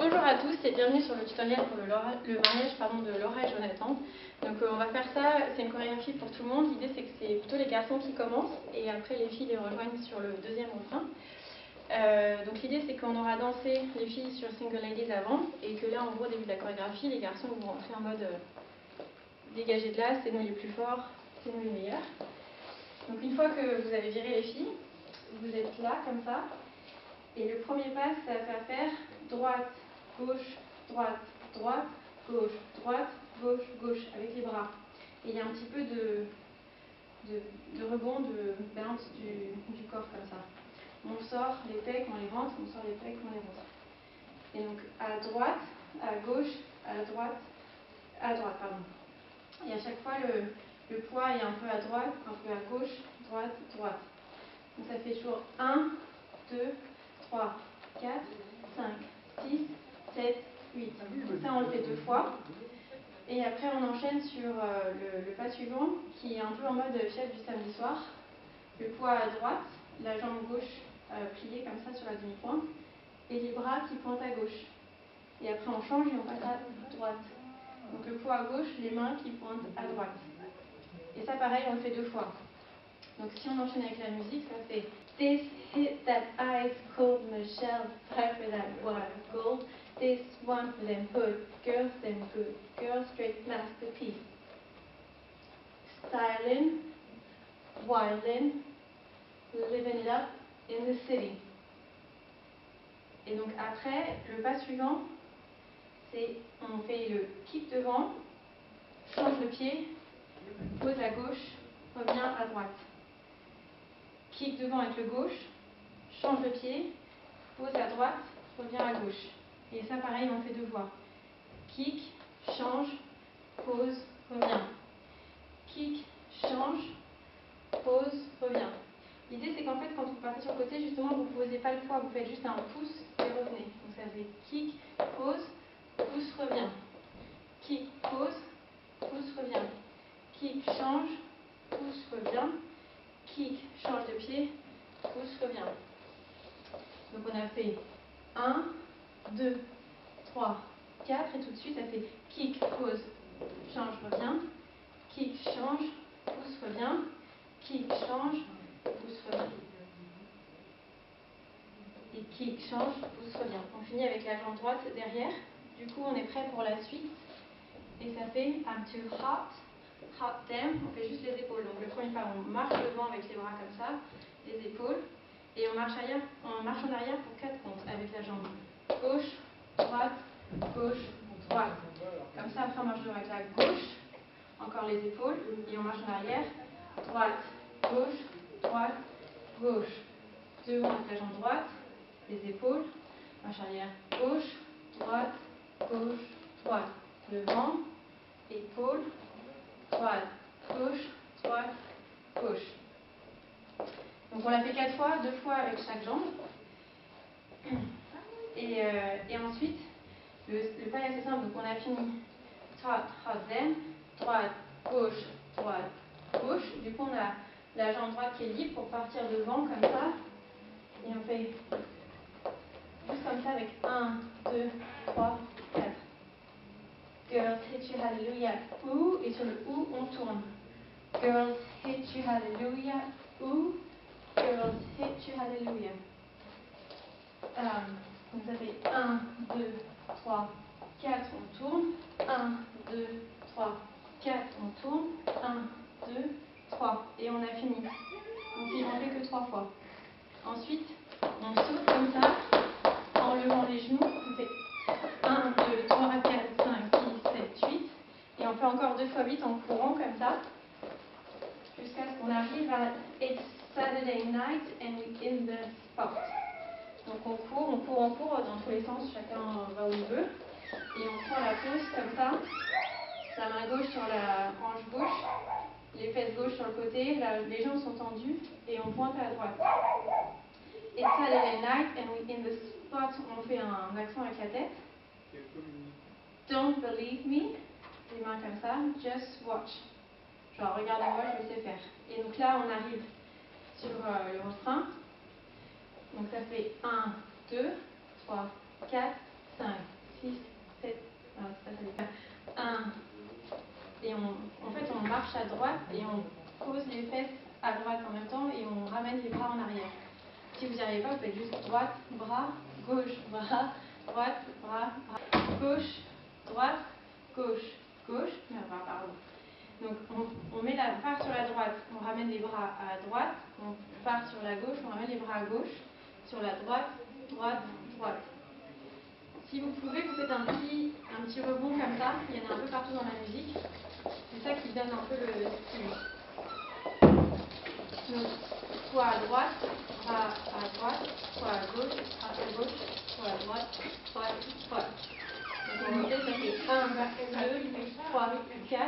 Bonjour à tous et bienvenue sur le tutoriel pour le mariage de Laura et Jonathan. Donc on va faire ça, c'est une chorégraphie pour tout le monde. L'idée c'est que c'est plutôt les garçons qui commencent et après les filles les rejoignent sur le deuxième refrain. Donc l'idée c'est qu'on aura dansé les filles sur Single Ladies avant et que là en gros au début de la chorégraphie les garçons vont rentrer en mode dégagé de là, c'est nous les plus forts, c'est nous les meilleurs. Donc une fois que vous avez viré les filles, vous êtes là comme ça. Et le premier pas, ça va faire droite, gauche, droite, droite, gauche, droite, gauche, gauche, avec les bras. Et il y a un petit peu de rebond, de bounce du corps comme ça. On sort les pecs, on les rentre, on sort les pecs, on les rentre. Et donc à droite, à gauche, à droite, pardon. Et à chaque fois, le poids est un peu à droite, un peu à gauche, droite, droite. Donc ça fait toujours 1, 2, 3, 4, 5, 6, 7, 8. Ça, on le fait 2 fois. Et après, on enchaîne sur le pas suivant, qui est un peu en mode chef du samedi soir. Le poids à droite, la jambe gauche pliée comme ça sur la demi-pointe, et les bras qui pointent à gauche. Et après, on change et on passe à droite. Donc le poids à gauche, les mains qui pointent à droite. Et ça, pareil, on le fait 2 fois. Donc si on enchaîne avec la musique, ça fait This hit that ice cold Michelle, fight for that was gold. This one for them hood, girls them good, girls straight masterpiece. Styling, wildin', living it up in the city. Et donc après, le pas suivant, c'est on fait le kick devant, change le pied, pose à gauche, revient à droite. Kick devant avec le gauche, change le pied, pose à droite, revient à gauche. Et ça pareil, on fait 2 fois. Kick, change, pose, revient. Kick, change, pose, revient. L'idée c'est qu'en fait quand vous partez sur le côté, justement vous ne posez pas le poids, vous faites juste un pouce et revenez. Donc ça fait kick, pose, pouce, revient. Kick, pose, pouce, revient. Kick, change, pouce, revient. Kick, change de pied, pouce, revient. Donc on a fait 1, 2, 3, 4 et tout de suite ça fait kick, pose, change, revient. Kick, change, pouce, revient. Kick, change, pouce, revient. Et kick, change, pouce, revient. On finit avec la jambe droite derrière. Du coup on est prêt pour la suite. Et ça fait I'm too hot, hot them. On fait juste les épaules. Donc le premier pas, on marche devant avec les bras comme ça, les épaules. Et on marche en arrière pour 4 comptes avec la jambe gauche, droite, gauche, droite. Comme ça, après on marche devant avec la gauche, encore les épaules, et on marche en arrière, droite, gauche, droite, gauche. Devant avec la jambe droite, les épaules, marche arrière, gauche, droite, gauche, droite. Devant, épaules, droite, gauche, droite, gauche. Donc on l'a fait 4 fois, 2 fois avec chaque jambe. Et ensuite, le pas est assez simple. Donc on a fini hot, hot, then, droite, gauche, droite, gauche. Du coup on a la jambe droite qui est libre pour partir devant comme ça. Et on fait juste comme ça avec 1, 2, 3, 4. Girls hit you hallelujah, ouh. Et sur le ouh on tourne. Girls hit you hallelujah, ouh. Girls hit you hallelujah. Donc ça fait 1, 2, 3, 4, on tourne. 1, 2, 3, 4, on tourne. 1, 2, 3. Et on a fini. On fait que 3 fois. Ensuite, on saute comme ça, en levant les genoux. On fait 1, 2, 3, 4, 5, 6, 7, 8. Et on fait encore 2 fois 8 en courant comme ça. Jusqu'à ce qu'on arrive à It's Saturday night and we're in the spot. Donc on court dans tous les sens, chacun va où il veut. Et on prend la pose comme ça, la main gauche sur la hanche gauche, les fesses gauches sur le côté, les jambes sont tendues et on pointe à droite. It's Saturday night and we're in the spot, on fait un accent avec la tête. Don't believe me, les mains comme ça, just watch. Genre regardez-moi, je sais faire. Et donc là on arrive sur le refrain. Donc ça fait 1, 2, 3, 4, 5, marche à droite et on pose les fesses à droite en même temps et on ramène les bras en arrière. Si vous n'y arrivez pas, vous faites juste droite, bras, gauche, bras, droite, bras, gauche, droite, gauche, gauche, pardon. Donc on met la part sur la droite, on ramène les bras à droite, on part sur la gauche, on ramène les bras à gauche, sur la droite, droite, droite. Si vous pouvez, vous faites un petit rebond comme ça, il y en a un peu partout dans la musique, c'est ça qui donne un peu le style. Donc, soit à droite, bras à droite, soit à gauche, bras à gauche, soit à droite, droite, droite. Donc on refait, ça fait 1, 2, 3, 4,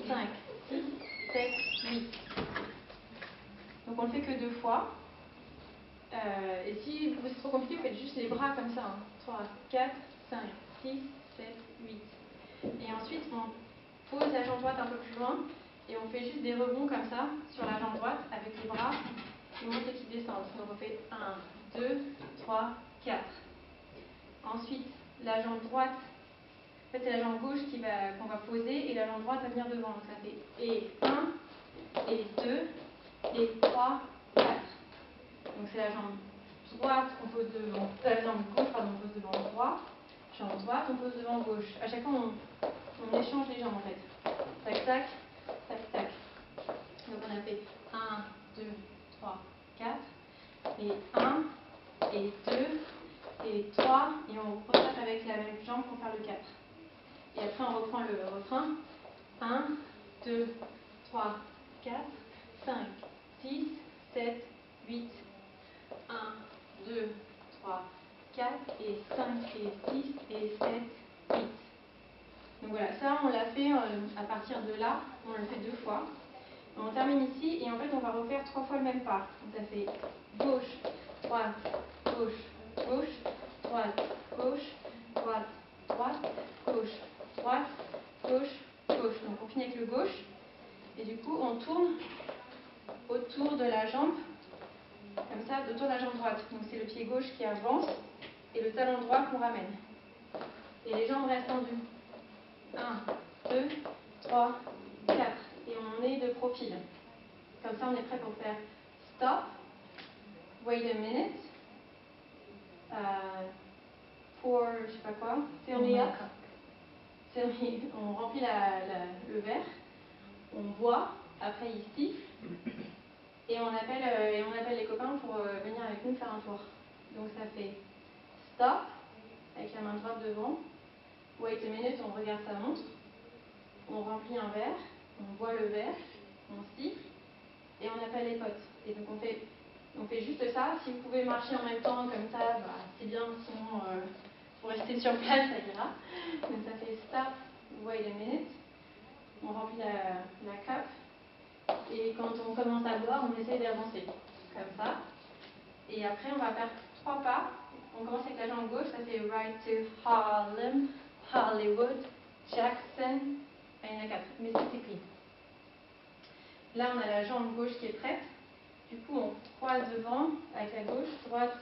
5, 6, 7, 8. Donc on le fait que 2 fois. Et si c'est trop compliqué, vous faites juste les bras comme ça. 3, 4, 5, 6, 7, 8. Et ensuite, on pose la jambe droite un peu plus loin et on fait juste des rebonds comme ça sur la jambe droite avec les bras qui montent et qui descendent. Donc on fait 1, 2, 3, 4. Ensuite, la jambe droite, en fait c'est la jambe gauche qu'on va poser et la jambe droite va venir devant. Donc ça fait et 1, et 2, et 3, 4. Donc c'est la jambe droite qu'on pose devant, la jambe gauche pardon, on pose devant droite, jambe droite on pose devant gauche. À chaque fois on échange les jambes en fait. Tac tac, tac tac. Donc on a fait 1, 2, 3, 4, et 1, et 2, et 3, et on retape avec la même jambe pour faire le 4. Et après on reprend le refrain. 1, 2, 3, 4, 5, 6, 7, 8. 1, 2, 3, 4, et 5, et 6, et 7, 8. Donc voilà, ça on l'a fait à partir de là, on le fait 2 fois. On termine ici et en fait on va refaire 3 fois le même pas. Donc ça fait gauche, droite, gauche, gauche, droite, gauche, droite, droite, gauche, droite, gauche, gauche. Donc on finit avec le gauche et du coup on tourne autour de la jambe, comme ça, autour de la jambe droite. Donc c'est le pied gauche qui avance et le talon droit qu'on ramène. Et les jambes restent tendues. 1, 2, 3, 4. Et on est de profil. Comme ça, on est prêt pour faire stop, wait a minute, pour, je sais pas quoi, fill me up. On remplit le verre, on boit, après il siffle, et on appelle les copains pour venir avec nous faire un tour. Donc ça fait stop, avec la main droite devant, wait a minute, on regarde sa montre, on remplit un verre, on boit le verre, on siffle, et on appelle les potes. Et donc on fait juste ça. Si vous pouvez marcher en même temps comme ça, bah, c'est bien, sinon pour rester sur place, ça ira. Donc ça fait stop, wait a minute, on remplit la cup, et quand on commence à boire, on essaie d'avancer, comme ça. Et après, on va faire 3 pas. On commence avec la jambe gauche, ça fait right to Harlem, Hollywood, Jackson, et il y en a 4, Mississippi. Là, on a la jambe gauche qui est prête. Du coup, on croise devant avec la gauche, droite,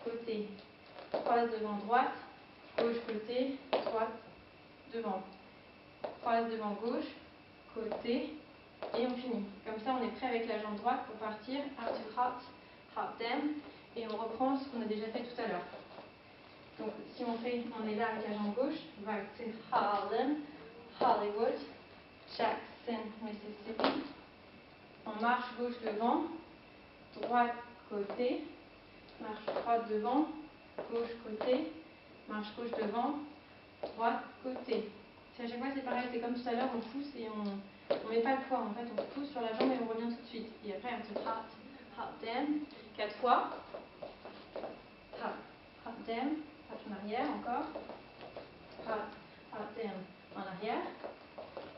côté. Croise devant, droite, gauche, côté, droite, devant. Croise devant, gauche, côté, et on finit. Comme ça, on est prêt avec la jambe droite pour partir. Out to hot, hot them, et on reprend ce qu'on a déjà fait tout à l'heure. Donc, si on est là avec la jambe gauche, right to Harlem, Hollywood, Jackson, Mississippi. On marche gauche devant, droite côté, marche droite devant, gauche côté, marche gauche devant, droite côté. À chaque fois c'est pareil, c'est comme tout à l'heure, on pousse et on met pas le poids, en fait on pousse sur la jambe et on revient tout de suite. Et après un petit hot them, 4 fois, hot them, hot en arrière encore, hot them en arrière,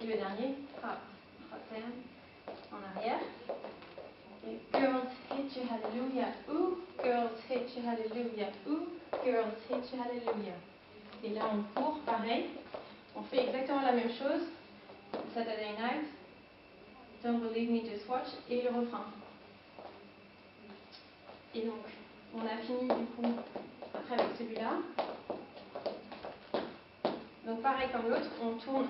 et le dernier, hot them en arrière. Et girls hit you hallelujah, ooh, girls hit you hallelujah, ooh, girls hit you hallelujah. Et là on court, pareil, on fait exactement la même chose. Saturday night, don't believe me, just watch, et le refrain. Et donc, on a fini du coup après avec celui-là. Donc pareil comme l'autre, on tourne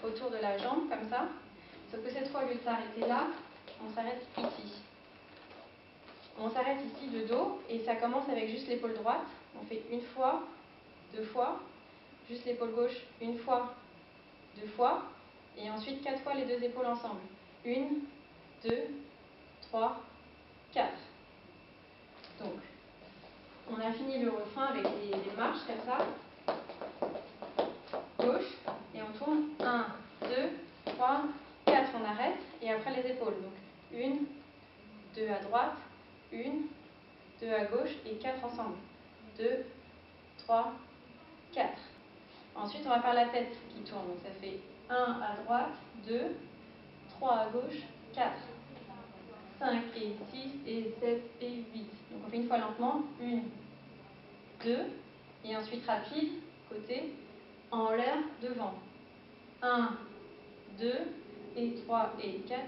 autour de la jambe comme ça. Sauf que cette fois, au lieu de s'arrêter là, on s'arrête ici. On s'arrête ici de dos et ça commence avec juste l'épaule droite. On fait une fois, deux fois, juste l'épaule gauche, une fois, deux fois, et ensuite 4 fois les deux épaules ensemble. 1, 2, 3, 4. Donc, on a fini le refrain avec les marches comme ça. Gauche, et on tourne 1, 2, 3, 4. On arrête, et après les épaules. Donc, 1, 2 à droite, 1, 2 à gauche, et 4 ensemble. 2, 3, 4. Ensuite, on va faire la tête qui tourne. Donc, ça fait 1 à droite, 2, 3 à gauche, 4, 5 et 6 et 7 et 8. Donc, on fait une fois lentement. 1, 2, et ensuite rapide, côté, en l'air, devant. 1, 2, et 3 et 4,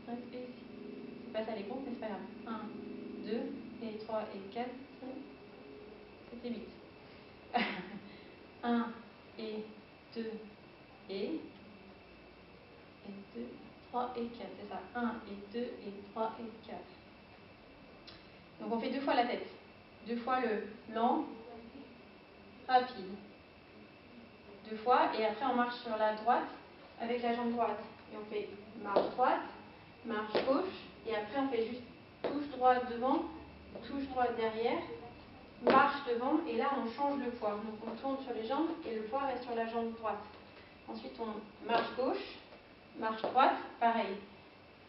5 et 6. C'est pas ça les comptes, mais c'est pas grave. 1, 2, et 3 et 4, 5, 7 et 8. 1 et 2 et 2, 3 et 4, c'est ça. 1 et 2 et 3 et 4. Donc on fait 2 fois la tête. 2 fois le lent, rapide. 2 fois, et après on marche sur la droite avec la jambe droite. Et on fait marche droite, marche gauche, et après on fait juste touche droite devant, touche droite derrière, marche devant, et là on change le poids. Donc on tourne sur les jambes et le poids reste sur la jambe droite. Ensuite on marche gauche, marche droite, pareil.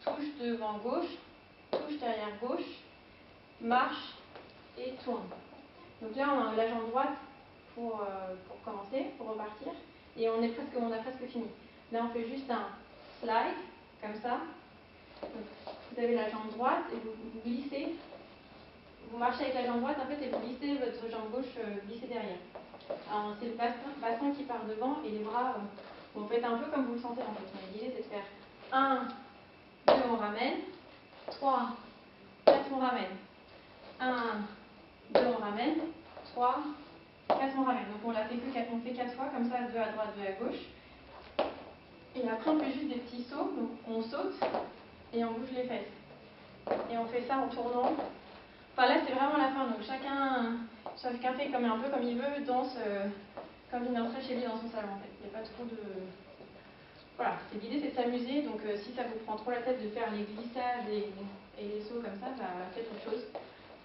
Touche devant gauche, touche derrière gauche, marche et tourne. Donc là on a la jambe droite pour commencer, pour repartir, et on a presque fini. Là on fait juste un slide, comme ça. Donc, vous avez la jambe droite et vous glissez. Vous marchez avec la jambe droite en fait et vous glissez votre jambe gauche glissez derrière. C'est le bassin qui part devant et les bras, vous faites un peu comme vous le sentez en fait. L'idée c'est de faire 1, 2 on ramène, 3, 4 on ramène, 1, 2 on ramène, 3, 4 on ramène. Donc on l'a fait que 4, on fait 4 fois comme ça, 2 à droite, 2 à gauche. Et après on fait juste des petits sauts, donc on saute et on bouge les fesses. Et on fait ça en tournant. Enfin là c'est vraiment la fin, donc chacun fait comme un peu comme il veut, danse comme il danserait chez lui dans son salon en fait. Il n'y a pas trop de... Voilà, l'idée c'est de s'amuser, donc si ça vous prend trop la tête de faire les glissades et les sauts comme ça, bah, faites autre chose.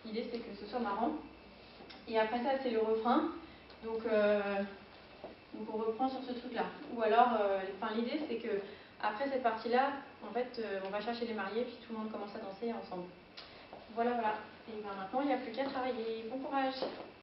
L'idée c'est que ce soit marrant. Et après ça c'est le refrain, donc on reprend sur ce truc là. Ou alors, l'idée c'est que après cette partie là, en fait on va chercher les mariés, puis tout le monde commence à danser ensemble. Voilà, voilà. Et ben maintenant il n'y a plus qu'à travailler. Bon courage!